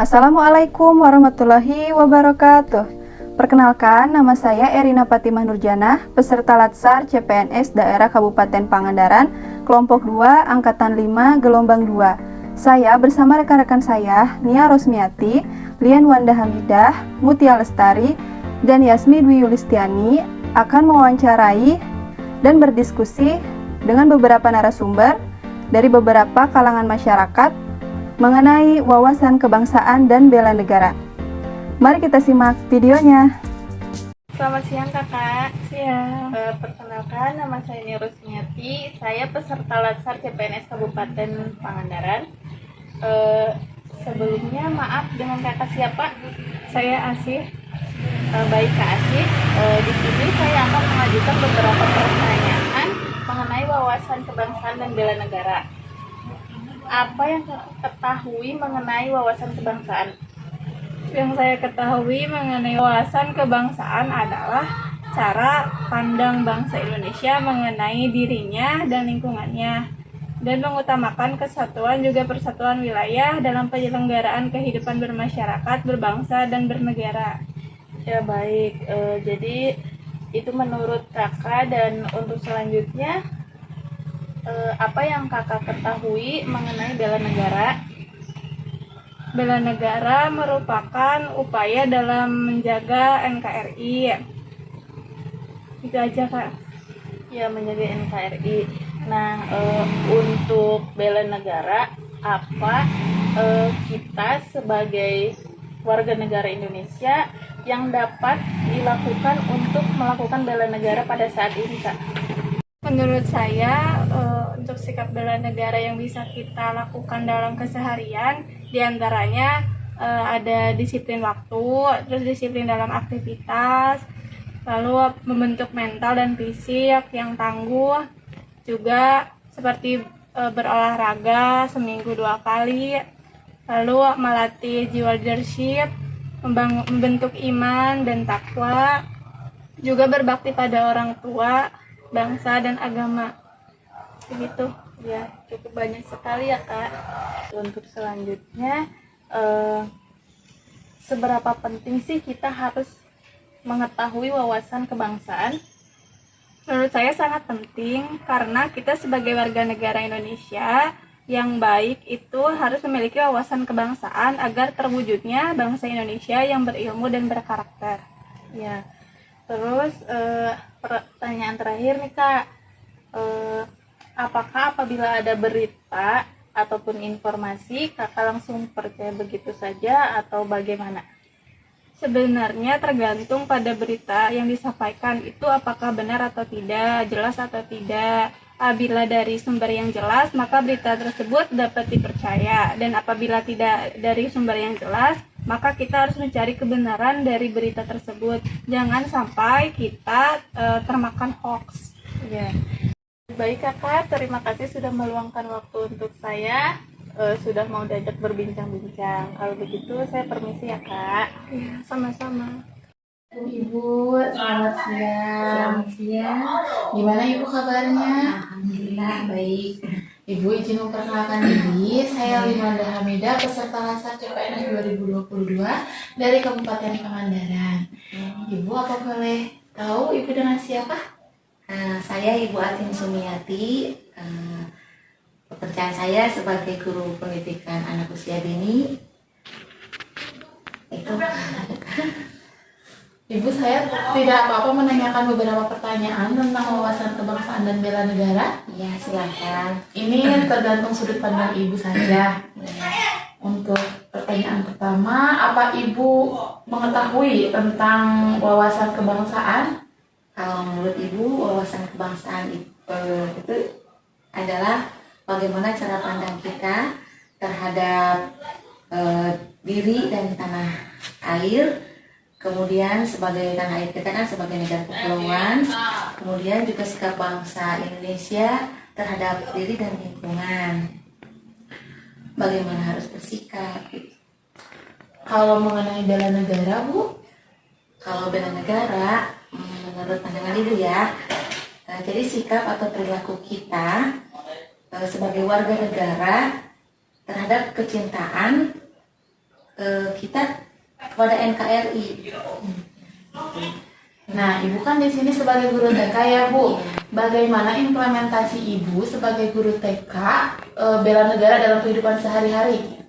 Assalamualaikum warahmatullahi wabarakatuh. Perkenalkan, nama saya Erina Fatimah Nurjanah, peserta Latsar CPNS Daerah Kabupaten Pangandaran, kelompok 2, angkatan 5, gelombang 2. Saya bersama rekan-rekan saya, Nia Rosmiati, Lian Wanda Hamidah, Mutia Lestari, dan Yasmi Dwi Yulistiani akan mewawancarai dan berdiskusi dengan beberapa narasumber dari beberapa kalangan masyarakat mengenai wawasan kebangsaan dan bela negara. Mari kita simak videonya. Selamat siang kakak. Siang. Perkenalkan, nama saya Nia Rosmiati. Saya peserta Latsar CPNS Kabupaten Pangandaran. Sebelumnya maaf, dengan kakak siapa? Saya Asih. Baik Kak Asih. Di sini saya akan mengajukan beberapa pertanyaan mengenai wawasan kebangsaan dan bela negara. Apa yang kakak ketahui mengenai wawasan kebangsaan? Yang saya ketahui mengenai wawasan kebangsaan adalah cara pandang bangsa Indonesia mengenai dirinya dan lingkungannya, dan mengutamakan kesatuan juga persatuan wilayah dalam penyelenggaraan kehidupan bermasyarakat, berbangsa, dan bernegara. Ya baik, jadi itu menurut kakak. Dan untuk selanjutnya, apa yang kakak ketahui mengenai bela negara? Bela negara merupakan upaya dalam menjaga NKRI. Itu aja, Kak. Ya, menjaga NKRI. Nah, untuk bela negara, apa kita sebagai warga negara Indonesia yang dapat dilakukan untuk melakukan bela negara pada saat ini, Kak? Menurut saya, untuk sikap bela negara yang bisa kita lakukan dalam keseharian, diantaranya ada disiplin waktu, terus disiplin dalam aktivitas, lalu membentuk mental dan fisik yang tangguh, juga seperti berolahraga seminggu 2 kali, lalu melatih jiwa leadership, membentuk iman dan takwa, juga berbakti pada orang tua, bangsa, dan agama. Begitu. Ya, cukup banyak sekali ya, Kak. Untuk selanjutnya, seberapa penting sih kita harus mengetahui wawasan kebangsaan? Menurut saya sangat penting, karena kita sebagai warga negara Indonesia yang baik itu harus memiliki wawasan kebangsaan agar terwujudnya bangsa Indonesia yang berilmu dan berkarakter. Ya. Terus pertanyaan terakhir nih, Kak, apakah apabila ada berita ataupun informasi kakak langsung percaya begitu saja atau bagaimana? Sebenarnya tergantung pada berita yang disampaikan itu apakah benar atau tidak, jelas atau tidak. Apabila dari sumber yang jelas, maka berita tersebut dapat dipercaya, dan apabila tidak dari sumber yang jelas, maka kita harus mencari kebenaran dari berita tersebut. Jangan sampai kita termakan hoax. Ya. Baik kakak, terima kasih sudah meluangkan waktu untuk saya, sudah mau diajak berbincang-bincang. Kalau begitu saya permisi ya, Kak. Ya, sama-sama. Ibu, selamat siang. Selamat siang. Gimana Ibu kabarnya? Alhamdulillah baik. Ibu izin memperkenalkan diri, saya Limanda Hamidah, peserta Latsar CPNS 2022 dari Kabupaten Pangandaran. Ibu, apa boleh tahu Ibu dengan siapa? Saya Ibu Atin Sumiati. Pekerjaan saya sebagai guru pendidikan anak usia dini. Itu. Ibu, saya tidak apa-apa menanyakan beberapa pertanyaan tentang wawasan kebangsaan dan bela negara. Ya, silakan. Ini tergantung sudut pandang Ibu saja. Untuk pertanyaan pertama, apa Ibu mengetahui tentang wawasan kebangsaan? Kalau menurut Ibu, wawasan kebangsaan itu adalah bagaimana cara pandang kita terhadap diri dan tanah air. Kemudian sebagai tanah air kita kan sebagai negara kepulauan, kemudian juga sikap bangsa Indonesia terhadap diri dan lingkungan. Bagaimana harus bersikap? Kalau mengenai bela negara, Bu? Kalau bela negara, menurut pandangan Ibu ya, jadi sikap atau perilaku kita sebagai warga negara terhadap kecintaan kita kepada NKRI. Nah, Ibu kan di sini sebagai guru TK ya, Bu. Bagaimana implementasi Ibu sebagai guru TK bela negara dalam kehidupan sehari-hari?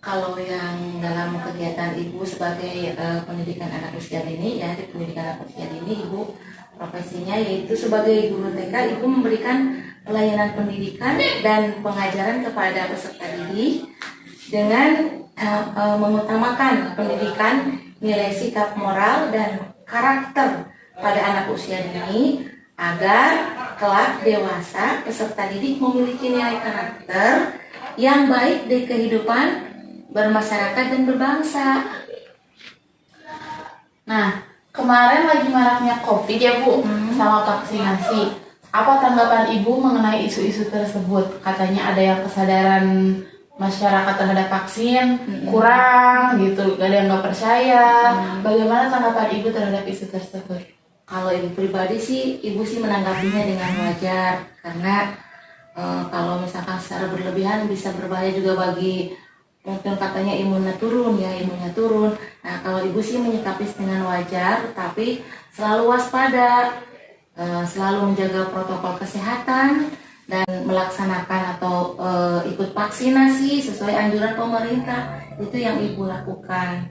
Kalau yang dalam kegiatan Ibu sebagai pendidikan anak usia dini, ya di pendidikan anak usia dini, Ibu profesinya yaitu sebagai guru TK, Ibu memberikan pelayanan pendidikan dan pengajaran kepada peserta didik dengan mengutamakan pendidikan, nilai sikap moral dan karakter pada anak usia dini agar kelak dewasa peserta didik memiliki nilai karakter yang baik di kehidupan bermasyarakat dan berbangsa. Nah, kemarin lagi maraknya COVID ya, Bu, sama vaksinasi. Apa tanggapan Ibu mengenai isu-isu tersebut? Katanya ada yang kesadaran masyarakat terhadap vaksin kurang gitu, gak ada yang nggak percaya. Bagaimana tanggapan Ibu terhadap isu tersebut? Kalau Ibu pribadi sih, Ibu sih menanggapinya dengan wajar karena kalau misalkan secara berlebihan bisa berbahaya juga bagi, mungkin katanya imunnya turun. Nah, kalau Ibu sih menyikapi dengan wajar, tapi selalu waspada, selalu menjaga protokol kesehatan dan melaksanakan atau ikut vaksinasi sesuai anjuran pemerintah. Itu yang Ibu lakukan.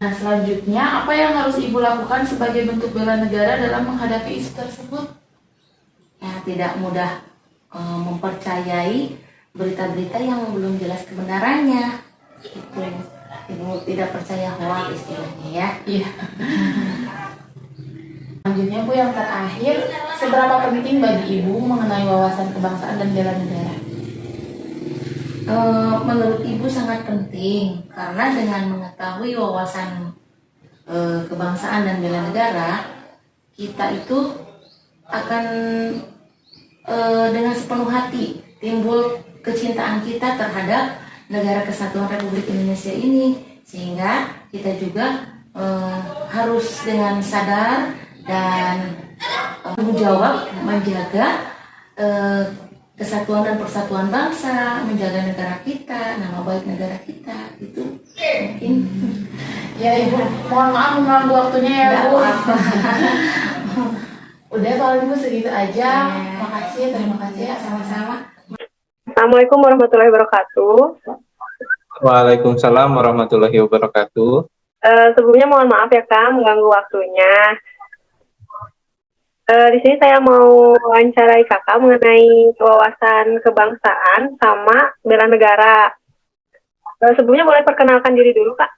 Nah, selanjutnya apa yang harus Ibu lakukan sebagai bentuk bela negara dalam menghadapi isu tersebut? Ya, tidak mudah mempercayai berita-berita yang belum jelas kebenarannya. Itu Ibu tidak percaya hoax istilahnya ya. Iya. Selanjutnya, Bu, yang terakhir, seberapa penting bagi Ibu mengenai wawasan kebangsaan dan bela negara? Menurut Ibu sangat penting karena dengan mengetahui wawasan kebangsaan dan bela negara, kita itu akan dengan sepenuh hati timbul kecintaan kita terhadap negara kesatuan Republik Indonesia ini, sehingga kita juga harus dengan sadar dan tanggung jawab menjaga kesatuan dan persatuan bangsa, menjaga negara kita, nama baik negara kita. Itu mungkin. Ya, Ibu, mohon maaf mengganggu waktunya ya, Bu. Udah, kalau Ibu segitu aja. Makasih, terima kasih ya, sama-sama. Assalamualaikum warahmatullahi wabarakatuh. Waalaikumsalam warahmatullahi wabarakatuh. Sebelumnya mohon maaf ya Kak, mengganggu waktunya. Di sini saya mau wawancarai Kakak mengenai wawasan kebangsaan sama bela negara. Sebelumnya boleh perkenalkan diri dulu Kak.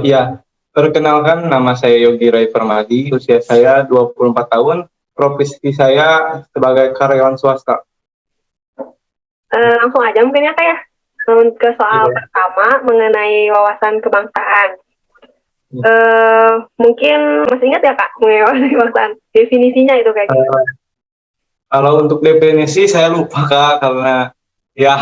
Ya, perkenalkan nama saya Yogi Rai Permadi, usia saya 24 tahun, profesi saya sebagai karyawan swasta. Langsung aja mungkin ya Kak ya, ke soal pertama mengenai wawasan kebangsaan. Mungkin masih ingat ya Kak mengenai wawasan kebangsaan, definisinya itu kayak gitu. Kalau untuk definisi saya lupa Kak, karena ya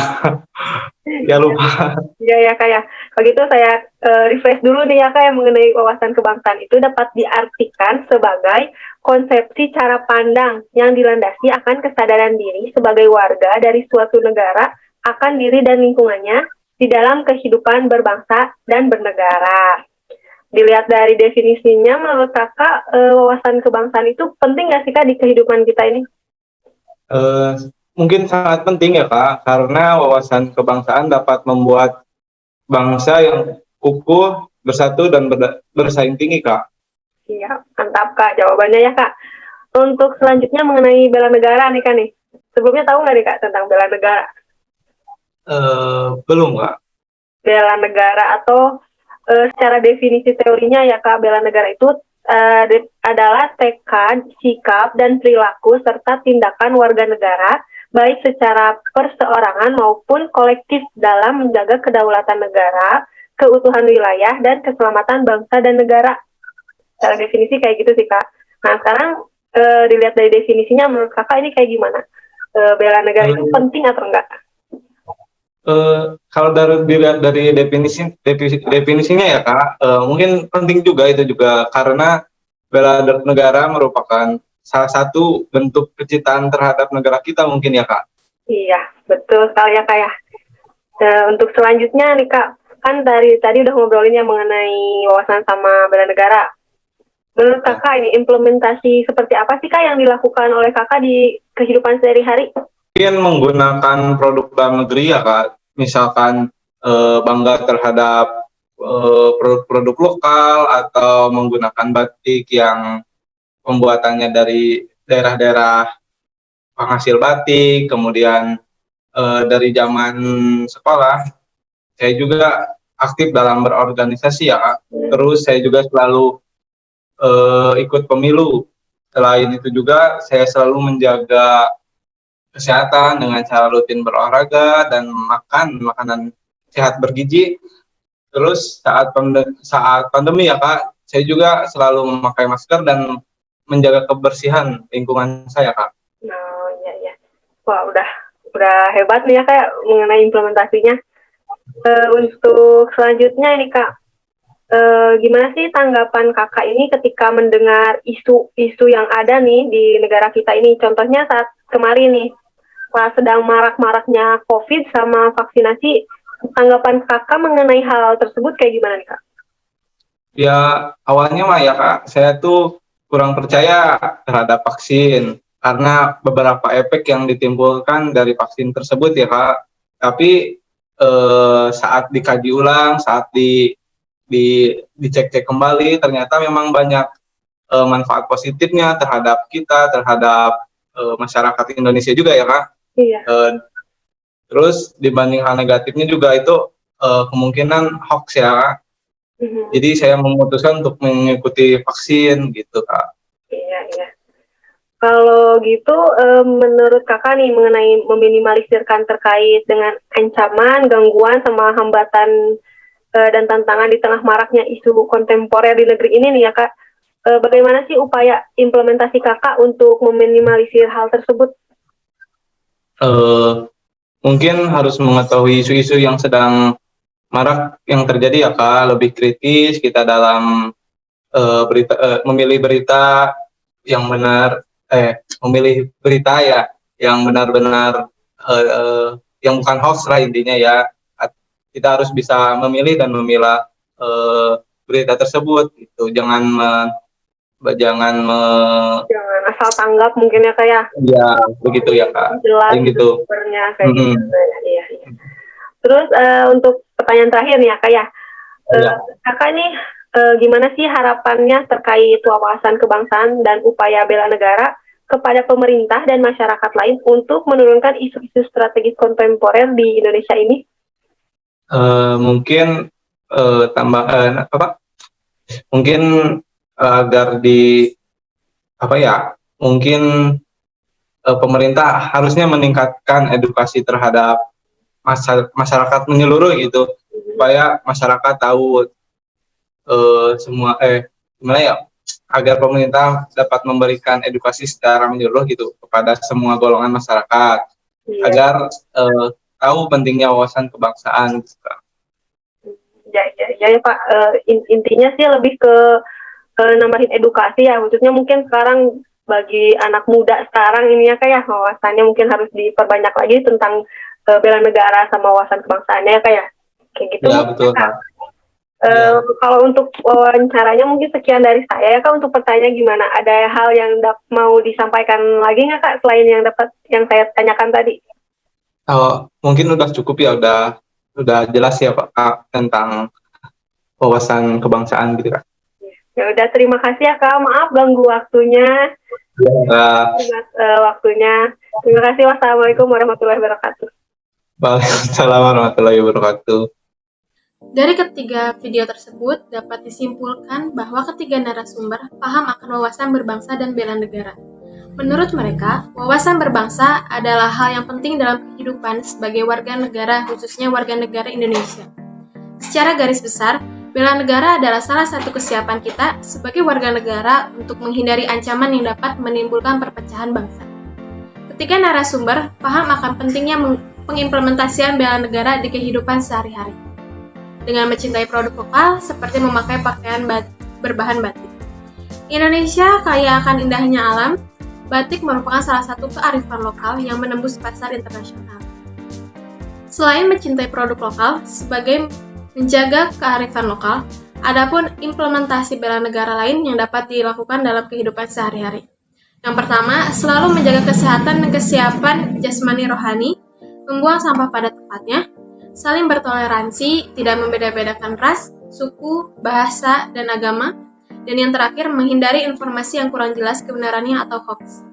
lupa. Ya Kak ya. Begitu saya refresh dulu nih ya Kak ya, mengenai wawasan kebangsaan itu dapat diartikan sebagai konsepsi cara pandang yang dilandasi akan kesadaran diri sebagai warga dari suatu negara akan diri dan lingkungannya di dalam kehidupan berbangsa dan bernegara. Dilihat dari definisinya, menurut Kakak wawasan kebangsaan itu penting nggak sih Kak di kehidupan kita ini? Mungkin sangat penting ya Kak, karena wawasan kebangsaan dapat membuat bangsa yang utuh, bersatu, dan bersaing tinggi Kak. Iya, mantap Kak jawabannya ya Kak. Untuk selanjutnya mengenai bela negara nih Kak nih. Sebelumnya tahu nggak nih Kak tentang bela negara? Belum Kak. Bela negara atau secara definisi teorinya ya Kak, bela negara itu adalah tekad, sikap, dan perilaku serta tindakan warga negara baik secara perseorangan maupun kolektif dalam menjaga kedaulatan negara, keutuhan wilayah, dan keselamatan bangsa dan negara. Secara definisi kayak gitu sih Kak. Nah sekarang dilihat dari definisinya, menurut Kakak ini kayak gimana? Bela negara itu penting atau enggak? Kalau dilihat dari definisinya ya Kak, mungkin penting juga itu juga karena bela negara merupakan salah satu bentuk kecintaan terhadap negara kita mungkin ya Kak. Iya, betul sekali ya Kak ya. Untuk selanjutnya nih Kak, kan tadi udah ngobrolin yang mengenai wawasan sama bela negara. Menurut kakak ini implementasi seperti apa sih kak yang dilakukan oleh kakak di kehidupan sehari-hari? Mungkin menggunakan produk dalam negeri ya kak, misalkan bangga terhadap produk-produk lokal atau menggunakan batik yang pembuatannya dari daerah-daerah penghasil batik. Kemudian dari zaman sekolah saya juga aktif dalam berorganisasi ya kak. Terus saya juga selalu ikut pemilu. Selain itu juga saya selalu menjaga kesehatan dengan cara rutin berolahraga dan makan makanan sehat bergizi. Terus saat pandemi ya kak, saya juga selalu memakai masker dan menjaga kebersihan lingkungan saya kak. Oh iya iya. Wah udah hebat nih ya kak mengenai implementasinya. Untuk selanjutnya ini kak, gimana sih tanggapan kakak ini ketika mendengar isu-isu yang ada nih di negara kita ini? Contohnya saat kemarin nih, pas sedang marak-maraknya COVID sama vaksinasi, tanggapan kakak mengenai hal tersebut kayak gimana nih kak? Ya awalnya mah ya kak, saya tuh kurang percaya terhadap vaksin karena beberapa efek yang ditimbulkan dari vaksin tersebut ya kak. Tapi saat dikaji ulang, saat dicek-cek kembali, ternyata memang banyak manfaat positifnya terhadap kita, terhadap masyarakat Indonesia juga ya kak. Iya. Terus dibanding hal negatifnya juga itu kemungkinan hoax ya kak. Jadi saya memutuskan untuk mengikuti vaksin gitu kak. Iya iya. Kalau gitu, menurut kakak nih mengenai meminimalisirkan terkait dengan ancaman, gangguan, sama hambatan dan tantangan di tengah maraknya isu kontemporer di negeri ini nih ya kak, bagaimana sih upaya implementasi kakak untuk meminimalisir hal tersebut? Mungkin harus mengetahui isu-isu yang sedang marak yang terjadi ya kak, lebih kritis kita dalam memilih berita yang benar, memilih berita ya yang benar-benar yang bukan hoax lah intinya ya. Kita harus bisa memilih dan memilah berita tersebut gitu. Jangan asal tanggap mungkin ya kak ya. Ya begitu ya kak. Jelas gitu. sumbernya kayak gitu. Iya. Terus untuk pertanyaan terakhir nih ya kak ya. Kakak nih gimana sih harapannya terkait wawasan kebangsaan dan upaya bela negara kepada pemerintah dan masyarakat lain untuk menurunkan isu-isu strategis kontemporer di Indonesia ini? Mungkin mungkin agar mungkin pemerintah harusnya meningkatkan edukasi terhadap masyarakat menyeluruh gitu, supaya masyarakat tahu semua gimana ya, agar pemerintah dapat memberikan edukasi secara menyeluruh gitu kepada semua golongan masyarakat, agar tahu pentingnya wawasan kebangsaan. Ya Pak, intinya sih lebih ke nambahin edukasi ya, khususnya mungkin sekarang bagi anak muda sekarang ini ya kayak wawasannya mungkin harus diperbanyak lagi tentang bela negara sama wawasan kebangsaannya ya kayak gitu. Ya betul Kak. Kalau untuk wawancaranya mungkin sekian dari saya ya Kak. Untuk pertanyaan gimana? Ada hal yang mau disampaikan lagi nggak Kak selain yang saya tanyakan tadi? Mungkin udah cukup ya, udah jelas ya Pak tentang wawasan kebangsaan gitu Kak. Ya udah, terima kasih ya Kak. Maaf ganggu waktunya. Waktunya. Terima kasih. Wassalamualaikum warahmatullahi wabarakatuh. Waalaikumsalam warahmatullahi wabarakatuh. Dari ketiga video tersebut dapat disimpulkan bahwa ketiga narasumber paham akan wawasan berbangsa dan bela negara. Menurut mereka, wawasan berbangsa adalah hal yang penting dalam kehidupan sebagai warga negara, khususnya warga negara Indonesia. Secara garis besar, bela negara adalah salah satu kesiapan kita sebagai warga negara untuk menghindari ancaman yang dapat menimbulkan perpecahan bangsa. Ketiga narasumber paham akan pentingnya pengimplementasian bela negara di kehidupan sehari-hari. Dengan mencintai produk lokal seperti memakai pakaian berbahan batik. Indonesia kaya akan indahnya alam. Batik merupakan salah satu kearifan lokal yang menembus pasar internasional. Selain mencintai produk lokal, sebagai menjaga kearifan lokal, adapun implementasi bela negara lain yang dapat dilakukan dalam kehidupan sehari-hari. Yang pertama, selalu menjaga kesehatan dan kesiapan jasmani rohani, membuang sampah pada tempatnya, saling bertoleransi, tidak membeda-bedakan ras, suku, bahasa, dan agama, dan yang terakhir, menghindari informasi yang kurang jelas kebenarannya atau hoax.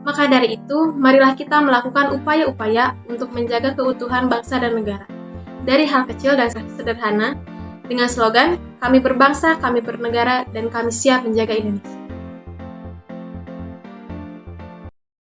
Maka dari itu, marilah kita melakukan upaya-upaya untuk menjaga keutuhan bangsa dan negara. Dari hal kecil dan sederhana, dengan slogan, kami berbangsa, kami bernegara, dan kami siap menjaga Indonesia.